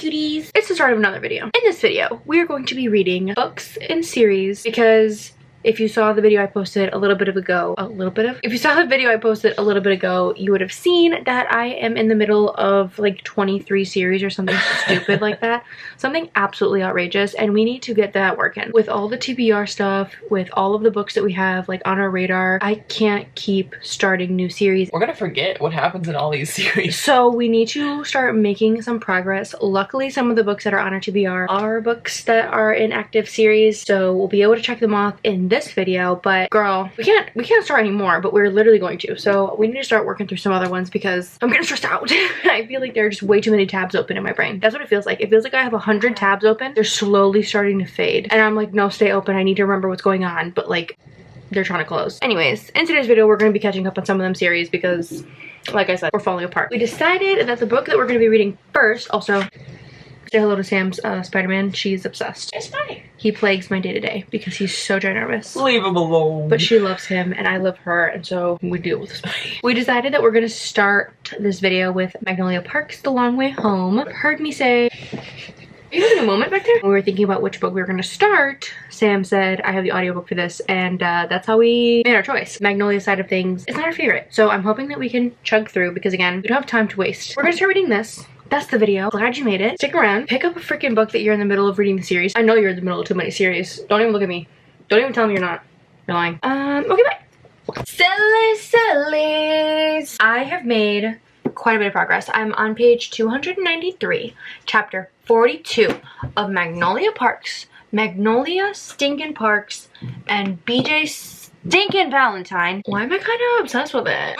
cuties. It's the start of another video. In this video, we are going to be reading books in series because if you saw the video I posted a little bit ago, if you saw the video I posted a little bit ago, you would have seen that I am in the middle of like 23 series or something stupid like that. Something absolutely outrageous, and we need to get that working. With all the TBR stuff, with all of the books that we have like on our radar, I can't keep starting new series. We're gonna forget what happens in all these series. So we need to start making some progress. Luckily, some of the books that are on our TBR are books that are in active series, so we'll be able to check them off in this video. But girl, we can't start anymore, but we're literally going to. So we need to start working through some other ones because I'm getting stressed out. I feel like there are just way too many tabs open in my brain. That's what it feels like. It feels like I have 100 tabs open. They're slowly starting to fade. And I'm like, no, stay open. I need to remember what's going on. But like, they're trying to close. Anyways, in today's video, we're going to be catching up on some of them series because, like I said, we're falling apart. We decided that the book that we're going to be reading first, also, say hello to Sam's Spider-Man. She's obsessed. It's fine. He plagues my day-to-day because he's so ginormous. Leave him alone. But she loves him and I love her, and so we deal with Spidey. We decided that we're going to start this video with Magnolia Parks, The Long Way Home. Heard me say... Are you having a moment back there? When we were thinking about which book we were going to start, Sam said, I have the audiobook for this, and that's how we made our choice. Magnolia's side of things is not our favorite, so I'm hoping that we can chug through because, again, we don't have time to waste. We're going to start reading this. That's the video. Glad you made it. Stick around. Pick up a freaking book that you're in the middle of reading the series. I know you're in the middle of too many series. Don't even look at me. Don't even tell me you're not. You're lying. Okay, bye. Sillies. I have made quite a bit of progress. I'm on page 293, chapter 42 of Magnolia Parks, Magnolia Stinkin' Parks, and BJ Stinkin' Valentine. Why am I kind of obsessed with it?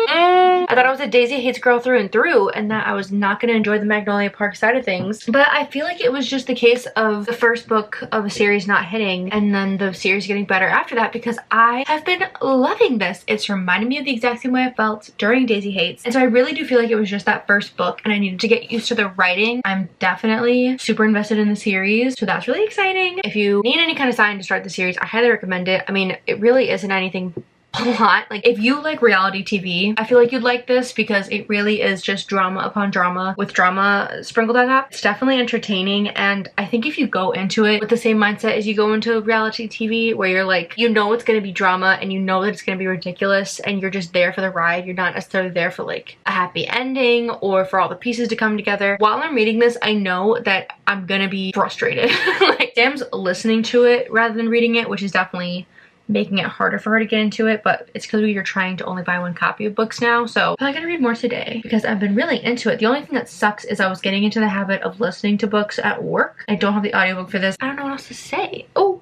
I thought I was a Daisy Hates girl through and through, and that I was not going to enjoy the Magnolia Park side of things. But I feel like it was just the case of the first book of a series not hitting, and then the series getting better after that, because I have been loving this. It's reminding me of the exact same way I felt during Daisy Hates. And so I really do feel like it was just that first book, and I needed to get used to the writing. I'm definitely super invested in the series, so that's really exciting. If you need any kind of sign to start the series, I highly recommend it. I mean, it really isn't anything plot. Like, if you like reality TV, I feel like you'd like this because it really is just drama upon drama with drama sprinkled on top. It's definitely entertaining, and I think if you go into it with the same mindset as you go into reality TV, where you're like, you know it's gonna be drama and you know that it's gonna be ridiculous and you're just there for the ride, you're not necessarily there for like a happy ending or for all the pieces to come together. While I'm reading this, I know that I'm gonna be frustrated. Like, Sam's listening to it rather than reading it, which is definitely making it harder for her to get into it, but it's because we are trying to only buy one copy of books now, so I'm probably gonna read more today because I've been really into it. The only thing that sucks is I was getting into the habit of listening to books at work. I don't have the audiobook for this. I don't know what else to say. Oh,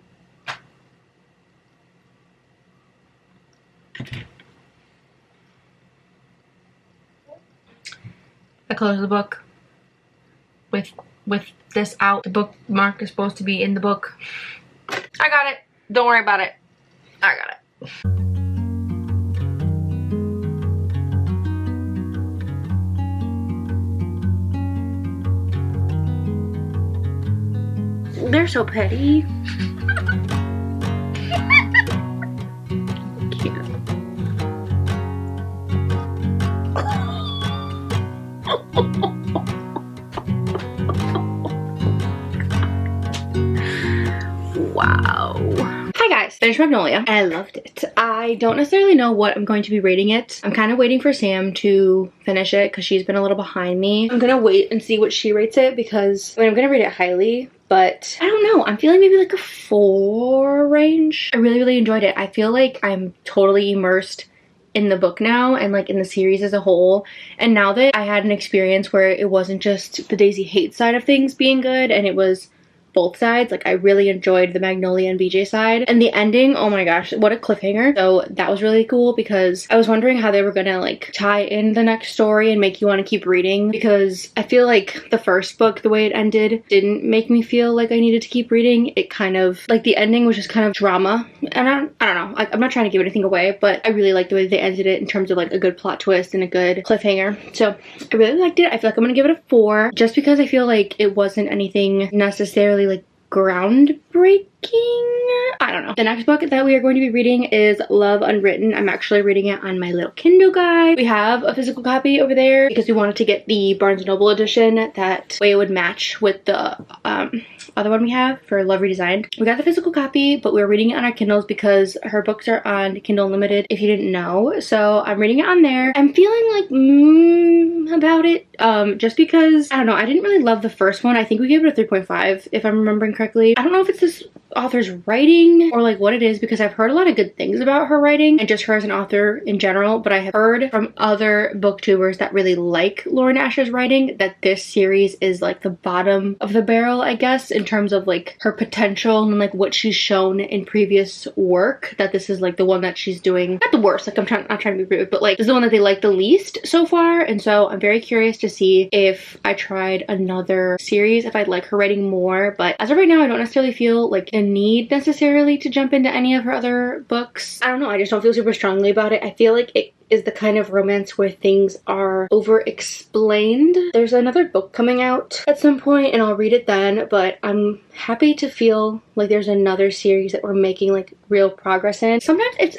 I closed the book with this out. The bookmark is supposed to be in the book. I got it. Don't worry about it. I got it. They're so petty. Cute. Wow. Hi guys, finished Magnolia. I loved it. I don't necessarily know what I'm going to be rating it. I'm kind of waiting for Sam to finish it because she's been a little behind me. I'm gonna wait and see what she rates it because, I mean, I'm gonna rate it highly, but I don't know. I'm feeling maybe like a 4 range. I really enjoyed it. I feel like I'm totally immersed in the book now and like in the series as a whole. And now that I had an experience where it wasn't just the Daisy Hate side of things being good and it was both sides, like I really enjoyed the Magnolia and BJ side. And the ending, oh my gosh, what a cliffhanger. So that was really cool because I was wondering how they were gonna like tie in the next story and make you want to keep reading, because I feel like the first book, the way it ended, didn't make me feel like I needed to keep reading. It kind of, like, the ending was just kind of drama, and I don't know, like, I'm not trying to give anything away, but I really liked the way they ended it in terms of like a good plot twist and a good cliffhanger. So I really liked it. I feel like I'm gonna give it a 4 just because I feel like it wasn't anything necessarily like groundbreaking I don't know. The next book that we are going to be reading is Love Unwritten. I'm actually reading it on my little Kindle guide. We have a physical copy over there because we wanted to get the Barnes & Noble edition. That way it would match with the other one we have for Love Redesigned. We got the physical copy, but we're reading it on our Kindles because her books are on Kindle Unlimited, if you didn't know. So I'm reading it on there. I'm feeling like about it, just because, I don't know, I didn't really love the first one. I think we gave it a 3.5 if I'm remembering correctly. I don't know if it's this author's writing or like what it is, because I've heard a lot of good things about her writing and just her as an author in general, but I have heard from other booktubers that really like Lauren Asher's writing that this series is like the bottom of the barrel, I guess, in terms of like her potential and like what she's shown in previous work, that this is like the one that she's doing, not the worst, like I'm not trying to be rude, but like this is the one that they like the least so far. And so I'm very curious to see if I tried another series, if I'd like her writing more. But as of right now, I don't necessarily feel like a need necessarily to jump into any of her other books. I don't know, I just don't feel super strongly about it. I feel like it is the kind of romance where things are over explained. There's another book coming out at some point and I'll read it then, but I'm happy to feel like there's another series that we're making like real progress in. Sometimes it's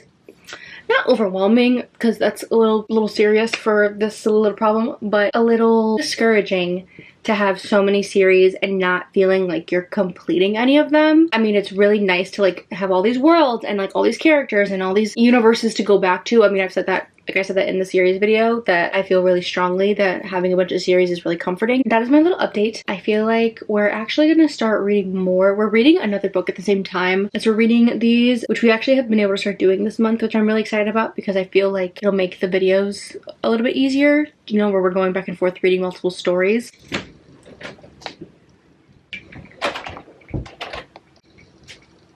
not overwhelming, because that's a little serious for this little problem, but a little discouraging to have so many series and not feeling like you're completing any of them. I mean, it's really nice to like have all these worlds and like all these characters and all these universes to go back to. I mean, I've said that, like I said that in the series video, that I feel really strongly that having a bunch of series is really comforting. That is my little update. I feel like we're actually gonna start reading more. We're reading another book at the same time as we're reading these, which we actually have been able to start doing this month, which I'm really excited about because I feel like it'll make the videos a little bit easier, you know, where we're going back and forth reading multiple stories.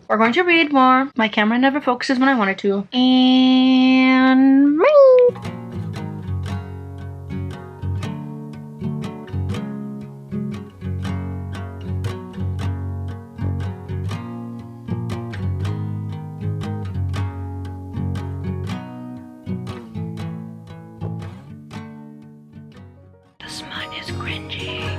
We're going to read more. My camera never focuses when I want it to. And ring! The smut is cringy.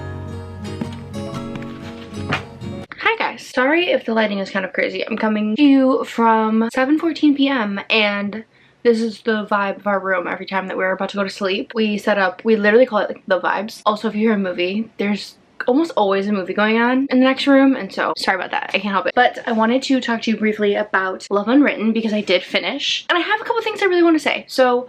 Hi guys, sorry if the lighting is kind of crazy. I'm coming to you from 7:14 p.m. and this is the vibe of our room every time that we're about to go to sleep. We set up, we literally call it like the vibes. Also, if you hear a movie, there's almost always a movie going on in the next room, and so sorry about that, I can't help it. But I wanted to talk to you briefly about Love Unwritten because I did finish and I have a couple things I really want to say. So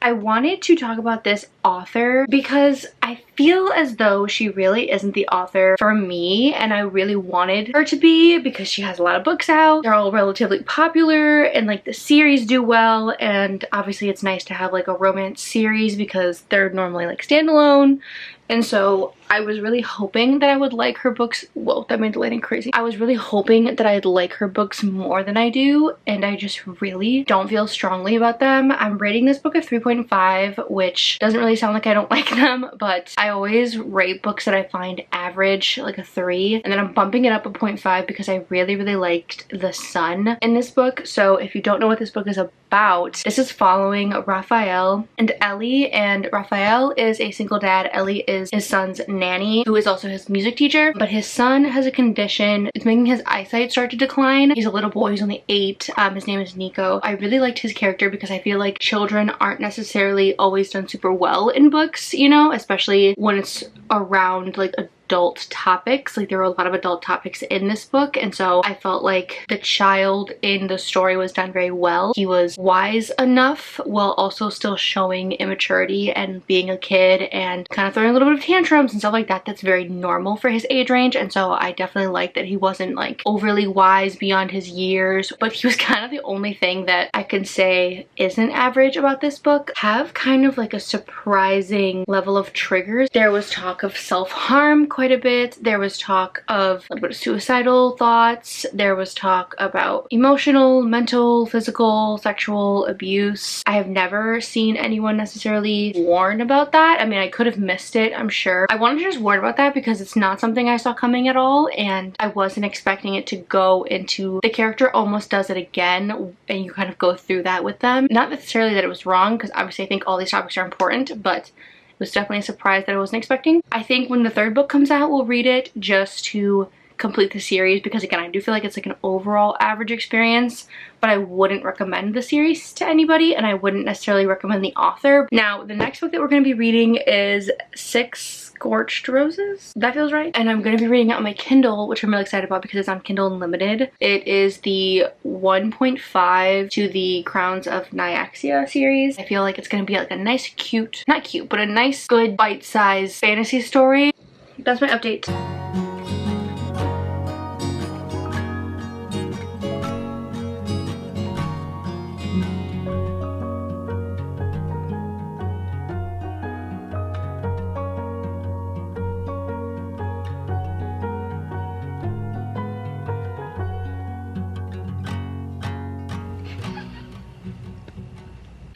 I wanted to talk about this author because I feel as though she really isn't the author for me, and I really wanted her to be because she has a lot of books out. They're all relatively popular and like the series do well, and obviously it's nice to have like a romance series because they're normally like standalone. And so I was really hoping that I would like her books. Whoa, that made the lighting crazy. I was really hoping that I'd like her books more than I do, and I just really don't feel strongly about them. I'm rating this book a 3.5, which doesn't really sound like I don't like them, but I always rate books that I find average like a 3, and then I'm bumping it up a 0.5 because I really liked the sun in this book. So if you don't know what this book is about, this is following Raphael and Ellie, and Raphael is a single dad. Ellie is his son's nanny, who is also his music teacher, but his son has a condition. It's making his eyesight start to decline. He's a little boy, he's only 8. His name is Nico. I really liked his character because I feel like children aren't necessarily always done super well in books, you know, especially when it's around like adult topics. Like there were a lot of adult topics in this book, and so I felt like the child in the story was done very well. He was wise enough while also still showing immaturity and being a kid and kind of throwing a little bit of tantrums and stuff like that. That's very normal for his age range, and so I definitely like that he wasn't like overly wise beyond his years, but he was kind of the only thing that I can say isn't average about this book. Have kind of like a surprising level of triggers. There was talk of self-harm quite a bit. There was talk of a little bit of suicidal thoughts. There was talk about emotional, mental, physical, sexual abuse. I have never seen anyone necessarily warn about that. I mean, I could have missed it, I'm sure. I wanted to just warn about that because it's not something I saw coming at all, and I wasn't expecting it to go into, the character almost does it again, and you kind of go through that with them. Not necessarily that it was wrong, because obviously I think all these topics are important, but was definitely a surprise that I wasn't expecting. I think when the third book comes out, we'll read it just to complete the series because again, I do feel like it's like an overall average experience, but I wouldn't recommend the series to anybody and I wouldn't necessarily recommend the author. Now, the next book that we're going to be reading is Six Scorched Roses. That feels right. And I'm going to be reading it on my Kindle, which I'm really excited about because it's on Kindle Unlimited. It is the 1.5 to the Crowns of Nyaxia series. I feel like it's going to be like a nice cute, not cute, but a nice good bite-sized fantasy story. That's my update.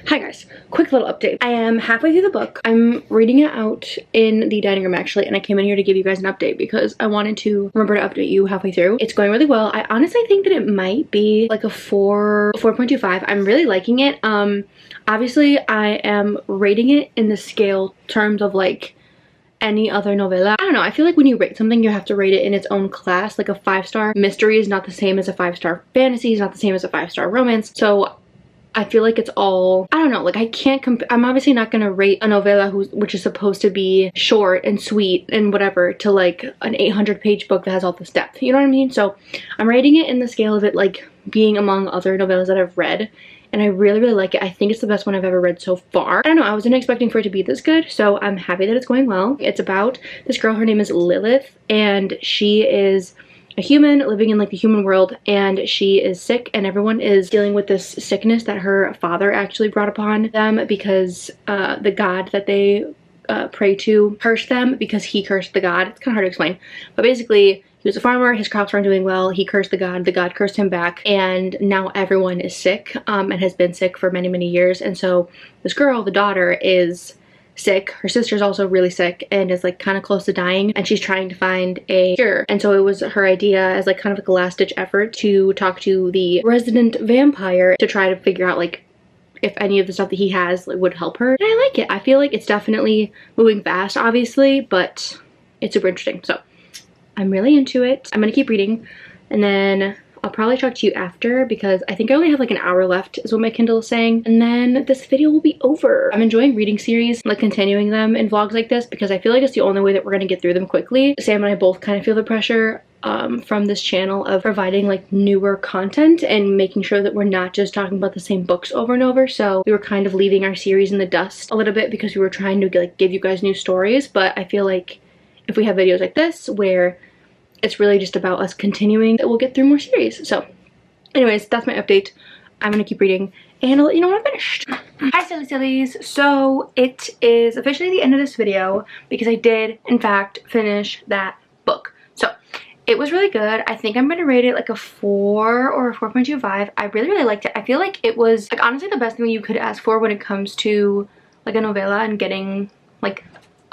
Hi guys, quick little update. I am halfway through the book. I'm reading it out in the dining room actually, and I came in here to give you guys an update because I wanted to remember to update you halfway through. It's going really well. I honestly think that it might be like a 4.25. I'm really liking it. Obviously I am rating it in the scale terms of like any other novella. I don't know, I feel like when you rate something you have to rate it in its own class. Like a 5-star mystery is not the same as a 5-star fantasy, is not the same as a 5-star romance. So I feel like it's all, I don't know, like I can't I'm obviously not gonna rate a novella which is supposed to be short and sweet and whatever to like an 800-page book that has all this depth, you know what I mean? So I'm rating it in the scale of it like being among other novellas that I've read, and I really, really like it. I think it's the best one I've ever read so far. I don't know, I wasn't expecting for it to be this good, so I'm happy that it's going well. It's about this girl, her name is Lilith, and she is a human living in like the human world, and she is sick, and everyone is dealing with this sickness that her father actually brought upon them because the god that they pray to cursed them because he cursed the god. It's kind of hard to explain, but basically he was a farmer, his crops weren't doing well, he cursed the god cursed him back, and now everyone is sick and has been sick for many, many years. And so this girl, the daughter, is sick. Her sister's also really sick and is like kind of close to dying, and she's trying to find a cure. And so it was her idea as like kind of like a last ditch effort to talk to the resident vampire to try to figure out like if any of the stuff that he has like, would help her. And I like it. I feel like it's definitely moving fast obviously, but it's super interesting. So I'm really into it. I'm gonna keep reading and then I'll probably talk to you after because I think I only have like an hour left is what my Kindle is saying, and then this video will be over. I'm enjoying reading series, like continuing them in vlogs like this because I feel like it's the only way that we're gonna get through them quickly. Sam and I both kind of feel the pressure from this channel of providing like newer content and making sure that we're not just talking about the same books over and over. So we were kind of leaving our series in the dust a little bit because we were trying to like give you guys new stories, but I feel like if we have videos like this where it's really just about us continuing, that we'll get through more series. So anyways, that's my update. I'm gonna keep reading and I'll let you know when I'm finished. Hi silly sillies. So it is officially the end of this video because I did in fact finish that book. So it was really good. I think I'm gonna rate it like a 4 or a 4.25. I really, really liked it. I feel like it was like honestly the best thing you could ask for when it comes to like a novella and getting like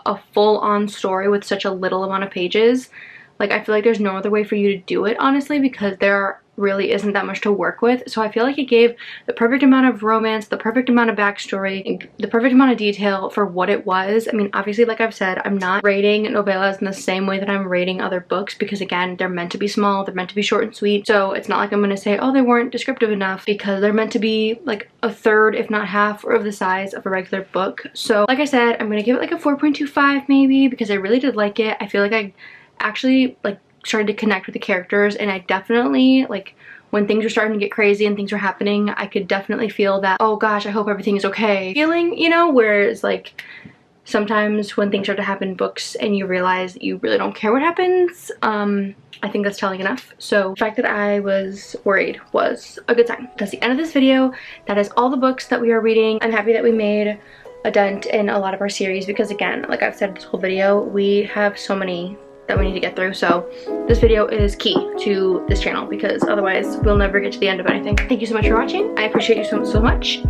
a full-on story with such a little amount of pages. Like I feel like there's no other way for you to do it honestly because there really isn't that much to work with. So I feel like it gave the perfect amount of romance, the perfect amount of backstory, the perfect amount of detail for what it was. I mean, obviously, like I've said, I'm not rating novellas in the same way that I'm rating other books because again, they're meant to be small, they're meant to be short and sweet. So it's not like I'm gonna say, oh, they weren't descriptive enough because they're meant to be like a third, if not half of the size of a regular book. So like I said, I'm gonna give it like a 4.25 maybe because I really did like it. I feel like I actually like started to connect with the characters, and I definitely like when things were starting to get crazy and things were happening, I could definitely feel that, oh gosh, I hope everything is okay feeling, you know, whereas like sometimes when things start to happen in books and you realize that you really don't care what happens, I think that's telling enough. So the fact that I was worried was a good sign. That's the end of this video. That is all the books that we are reading. I'm happy that we made a dent in a lot of our series because again, like I've said this whole video, we have so many that we need to get through. So this video is key to this channel because otherwise we'll never get to the end of anything. Thank you so much for watching. I appreciate you so much.